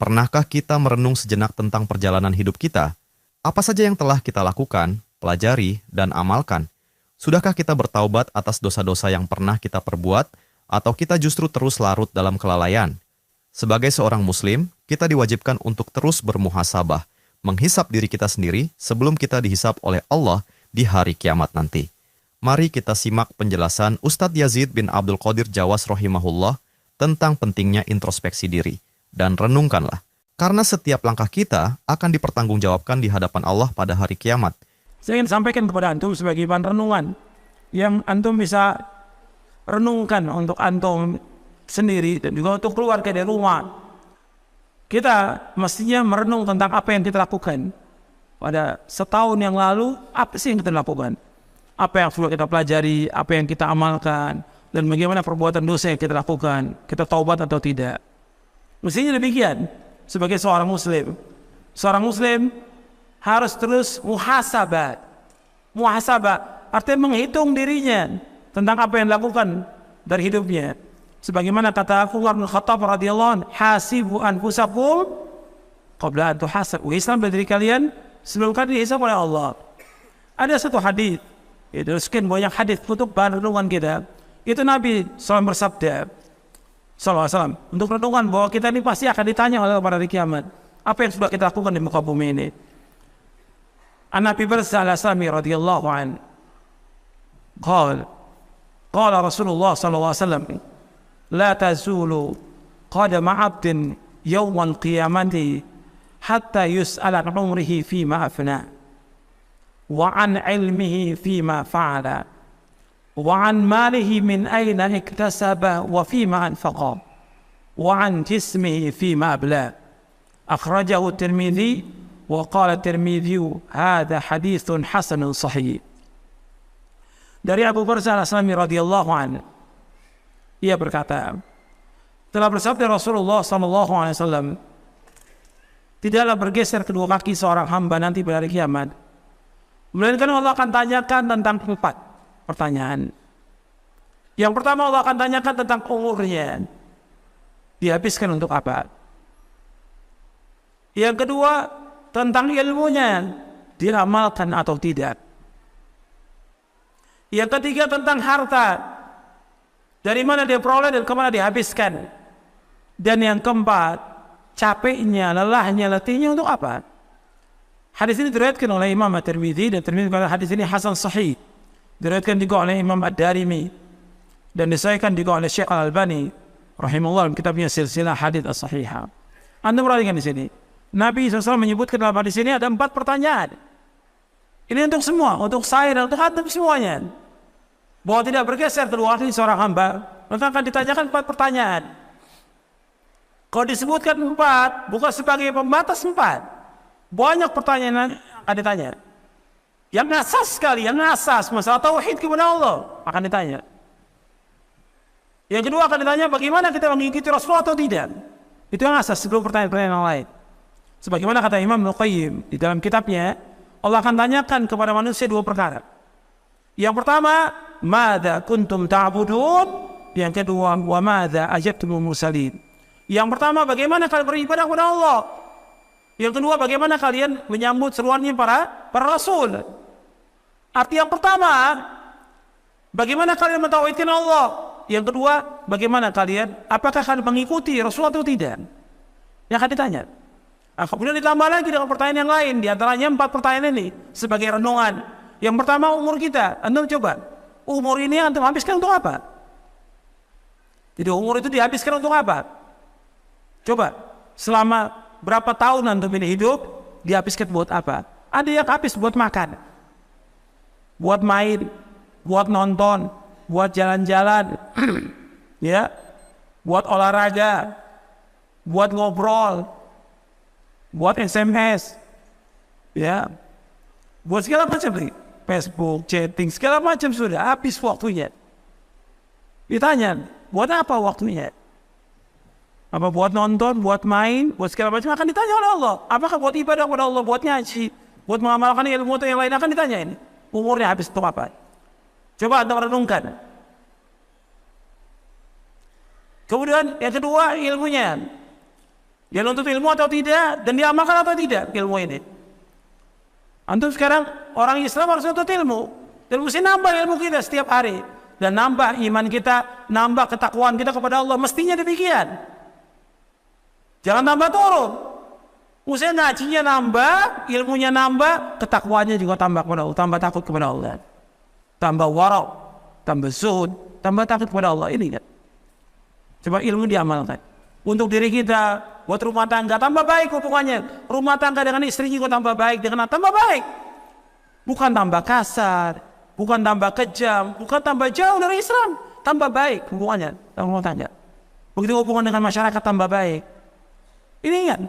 Pernahkah kita merenung sejenak tentang perjalanan hidup kita? Apa saja yang telah kita lakukan, pelajari, dan amalkan? Sudahkah kita bertaubat atas dosa-dosa yang pernah kita perbuat, atau kita justru terus larut dalam kelalaian? Sebagai seorang muslim, kita diwajibkan untuk terus bermuhasabah, menghisap diri kita sendiri sebelum kita dihisap oleh Allah di hari kiamat nanti. Mari kita simak penjelasan Ustadz Yazid bin Abdul Qadir Jawas rahimahullah tentang pentingnya introspeksi diri. Dan renungkanlah, karena setiap langkah kita akan dipertanggungjawabkan di hadapan Allah pada hari kiamat. Saya ingin sampaikan kepada antum sebagai bahan renungan yang antum bisa renungkan untuk antum sendiri dan juga untuk keluarga dari rumah. Kita mestinya merenung tentang apa yang kita lakukan pada setahun yang lalu. Apa sih yang kita lakukan? Apa yang sudah kita pelajari, apa yang kita amalkan, dan bagaimana perbuatan dosa yang kita lakukan, kita taubat atau tidak. Mestinya demikian sebagai seorang muslim. Seorang muslim harus terus muhasabah. Muhasabah artinya menghitung dirinya tentang apa yang dilakukan dari hidupnya. Sebagaimana kata Umar bin Khattab radhiyallahu anhu, hasibu anfusakum qabla an tuhasabu. Islam dari kalian sebelum kalian dihisab oleh Allah. Ada satu hadis, itu sekian banyak hadis untuk bahan renungan kita. Itu Nabi SAW bersabda, SAW, untuk renungan bahwa kita ini pasti akan ditanya oleh pada hari kiamat. Apa yang sudah kita lakukan di muka bumi ini? An-Nabi Al-Aslami radhiyallahu anhu qala Rasulullah SAW, la tazulu qadama abdin yawmal qiyamati hatta yus'ala an umrihi fima afna wa an ilmihi fima fa'ala وعن ماله من أين اكتسب وفيما أنفقه وعن جسمه فيما أبلاه أخرجه الترمذي وقال الترمذي هذا حديث حسن صحيح. Dari Abu Barzah Al-Aslami radhiyallahu anhu, ia berkata, telah bersabda Rasulullah SAW, tidaklah bergeser kedua kaki seorang hamba nanti pada hari kiamat, melainkan Allah akan tanyakan tentang 4 pertanyaan. Yang pertama, Allah akan tanyakan tentang umurnya, dihabiskan untuk apa. Yang kedua, tentang ilmunya, diramalkan atau tidak. Yang ketiga, tentang harta, dari mana dia peroleh dan kemana dihabiskan. Dan yang keempat, capeknya, lelahnya, letihnya untuk apa. Hadis ini diriwayatkan oleh Imam At-Tirmidzi, dan Tirmidzi berkata hadis ini hasan sahih. Diriwayatkan juga oleh Imam Ad-Darimi dan disahihkan juga oleh Syekh Al-Albani rahimahullah dalam kitabnya Silsilah Hadits As-Sahihah. Anda perhatikan di sini, Nabi SAW menyebutkan dalam hadis ini ada 4 pertanyaan. Ini untuk semua, untuk saya dan untuk antum semuanya. Bahwa tidak bergeser kedua kaki seorang hamba, maka akan ditanyakan 4 pertanyaan. Kalau disebutkan 4, bukan sebagai pembatas 4. Banyak pertanyaan akan ditanya. Yang asas sekali, yang asas masalah tauhid kepada Allah akan ditanya. Yang kedua akan ditanya bagaimana kita mengikuti Rasulullah atau tidak. Itu yang asas sebelum pertanyaan-pertanyaan yang lain. Sebagaimana kata Imam Ibnu Qayyim di dalam kitabnya, Allah akan tanyakan kepada manusia 2 perkara. Yang pertama, madza kuntum ta'budun? Yang kedua, wa madza ajabtumul mursalin? Yang pertama, bagaimana kalian beribadah kepada Allah? Yang kedua, bagaimana kalian menyambut seruannya para rasul? Arti yang pertama, bagaimana kalian mentauhidkan Allah? Yang kedua, bagaimana kalian, apakah kalian mengikuti Rasulullah atau tidak? Yang akan ditanya. Kemudian ditambah lagi dengan pertanyaan yang lain, di antaranya 4 pertanyaan ini sebagai renungan. Yang pertama, umur kita. Anda coba, umur ini antum habiskan untuk apa? Jadi umur itu dihabiskan untuk apa? Coba, selama berapa tahun antum ini hidup, dihabiskan buat apa? Ada yang habis buat makan, buat main, buat nonton, buat jalan-jalan, ya, buat olahraga, buat ngobrol, buat SMS, ya, buat segala macam nih, Facebook, chatting, segala macam sudah habis waktunya. Ditanya, buat apa waktunya? Apa buat nonton, buat main, buat segala macam, akan ditanya oleh Allah. Apakah buat ibadah kepada Allah, buat ngaji, buat mengamalkan ilmu atau yang lain, akan ditanya ini. Umurnya habis untuk apa? Coba Anda renungkan. Kemudian yang kedua, ilmunya. Dia nuntut ilmu atau tidak, dan dia amalkan atau tidak ilmu ini. Antum sekarang orang Islam harus nuntut ilmu, dan mesti nambah ilmu kita setiap hari, dan nambah iman kita, nambah ketakwaan kita kepada Allah. Mestinya demikian. Jangan tambah turun. Mesti ngajinya nambah, ilmunya nambah, ketakwaannya juga tambah kepada Allah, tambah takut kepada Allah, tambah warau, tambah zuhud, tambah takut kepada Allah. Ini kan. Coba ilmu diamalkan. Untuk diri kita, buat rumah tangga, tambah baik hubungannya. Rumah tangga dengan istri juga tambah baik, dengan tambah baik. Bukan tambah kasar, bukan tambah kejam, bukan tambah jauh dari Islam. Tambah baik hubungannya dengan rumah tangga. Begitu hubungan dengan masyarakat tambah baik. Ini ingat,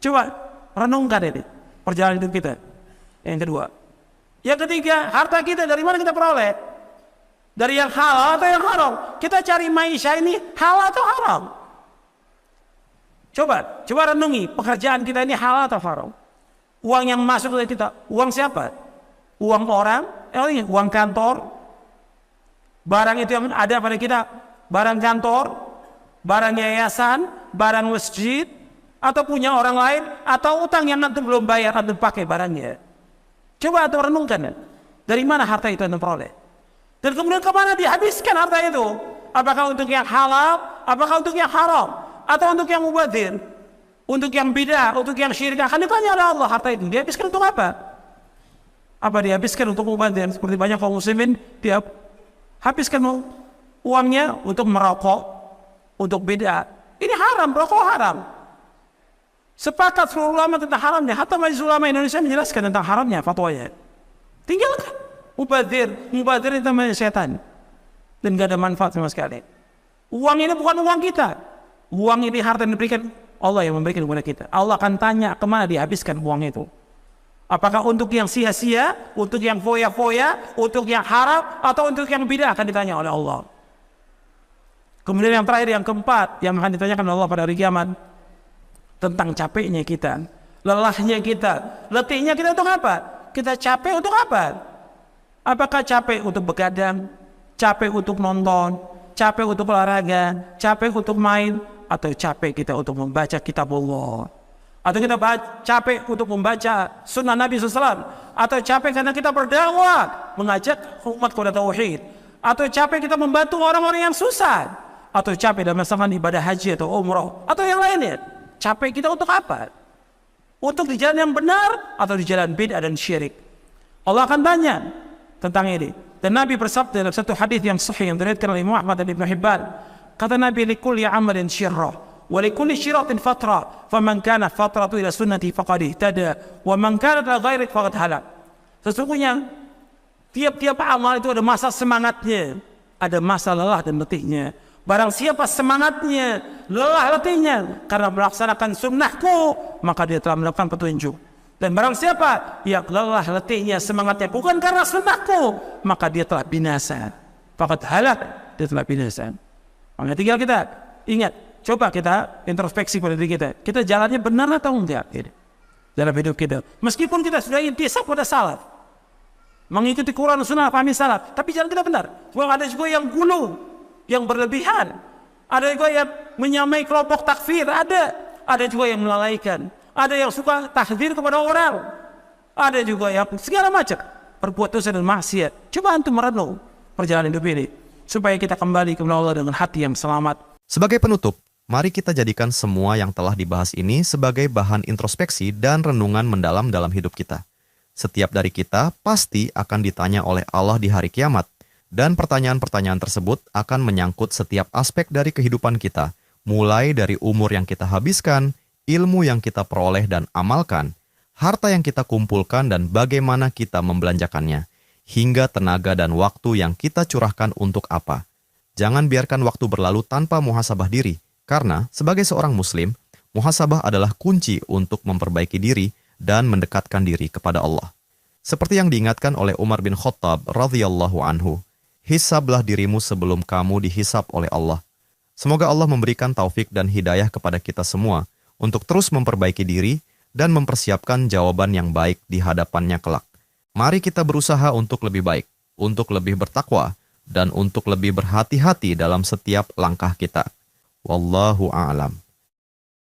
coba renungkan ini perjalanan hidup kita. Yang kedua. Yang ketiga, harta kita dari mana kita peroleh? Dari yang halal atau yang haram? Kita cari maisha ini halal atau haram? Coba renungi, pekerjaan kita ini halal atau haram? Uang yang masuk dari kita, uang siapa? Uang orang, uang kantor. Barang itu yang ada pada kita, barang kantor, barang yayasan, barang masjid, atau punya orang lain, atau utang yang nanti belum bayar, nanti pakai barangnya. Coba atau renungkan, dari mana harta itu Anda peroleh? Dan kemudian kemana dihabiskan harta itu? Apakah untuk yang halal, apakah untuk yang haram? Atau untuk yang mubadzir, untuk yang bidah, untuk yang syirik? Akan ditanya oleh Allah, harta itu dihabiskan untuk apa? Apa dihabiskan untuk mubadzir? Seperti banyak kaum muslimin, dia habiskan uangnya untuk merokok, untuk bidah. Ini haram, rokok haram. Sepakat seluruh ulama tentang haramnya. Hatta Majelis Ulama Indonesia menjelaskan tentang haramnya fatwanya. Tinggalkan mubadzir itu namanya setan, dan gak ada manfaat sama sekali. Uang ini bukan uang kita. Uang ini harta yang diberikan Allah, yang memberikan kepada kita. Allah akan tanya kemana dihabiskan uang itu. Apakah untuk yang sia-sia, untuk yang foya-foya, untuk yang haram, atau untuk yang bidah, akan ditanya oleh Allah. Kemudian yang terakhir, yang keempat, yang akan ditanyakan oleh Allah pada hari kiamat, tentang capeknya kita, lelahnya kita, letihnya kita untuk apa? Kita capek untuk apa? Apakah capek untuk begadang, capek untuk nonton, capek untuk olahraga, capek untuk main, atau capek kita untuk membaca kitab Allah, atau kita capek untuk membaca sunnah Nabi SAW, atau capek karena kita berdakwah mengajak umat kepada tauhid, atau capek kita membantu orang-orang yang susah, atau capek dalam melaksanakan ibadah haji atau umrah, atau yang lainnya. Capek kita untuk apa? Untuk di jalan yang benar atau di jalan bid'ah dan syirik? Allah akan tanya tentang ini. Dan Nabi bersabda dalam satu hadis yang sahih yang diriwayatkan oleh Imam Ahmad dan Ibnu Hibban, kata Nabi, likulli amalin syirrah wa likulli syirratin fatrah, faman kana fatratu ila sunnati faqad ihtada wa man kana ila ghairi faqad halak. Sesungguhnya tiap-tiap amal itu ada masa semangatnya, ada masa lelah dan letihnya. Barang siapa semangatnya, lelah letihnya karena melaksanakan sunnahku, maka dia telah melakukan petunjuk. Dan barang siapa yang lelah letihnya, semangatnya bukan karena sunnahku, maka dia telah binasa. Faqad halak, dia telah binasa. Makanya tinggal kita ingat, coba kita introspeksi pada diri kita. Kita jalannya benar atau enggak dalam hidup kita? Meskipun kita sudah intisab pada salaf, mengikuti Quran Sunnah, pahami salaf, tapi jalan kita benar. Sebab ada juga yang gulu, yang berlebihan. Ada juga yang menyamai kelompok takfir, ada juga yang melalaikan, ada yang suka tahdzir kepada orang, ada juga yang segala macam berbuat dosa dan maksiat. Coba antum merenung perjalanan hidup ini supaya kita kembali kepada Allah dengan hati yang selamat. Sebagai penutup, mari kita jadikan semua yang telah dibahas ini sebagai bahan introspeksi dan renungan mendalam dalam hidup kita. Setiap dari kita pasti akan ditanya oleh Allah di hari kiamat. Dan pertanyaan-pertanyaan tersebut akan menyangkut setiap aspek dari kehidupan kita, mulai dari umur yang kita habiskan, ilmu yang kita peroleh dan amalkan, harta yang kita kumpulkan dan bagaimana kita membelanjakannya, hingga tenaga dan waktu yang kita curahkan untuk apa. Jangan biarkan waktu berlalu tanpa muhasabah diri, karena sebagai seorang muslim, muhasabah adalah kunci untuk memperbaiki diri dan mendekatkan diri kepada Allah. Seperti yang diingatkan oleh Umar bin Khattab radhiyallahu anhu, hisablah dirimu sebelum kamu dihisab oleh Allah. Semoga Allah memberikan taufik dan hidayah kepada kita semua untuk terus memperbaiki diri dan mempersiapkan jawaban yang baik di hadapannya kelak. Mari kita berusaha untuk lebih baik, untuk lebih bertakwa, dan untuk lebih berhati-hati dalam setiap langkah kita. Wallahu a'lam.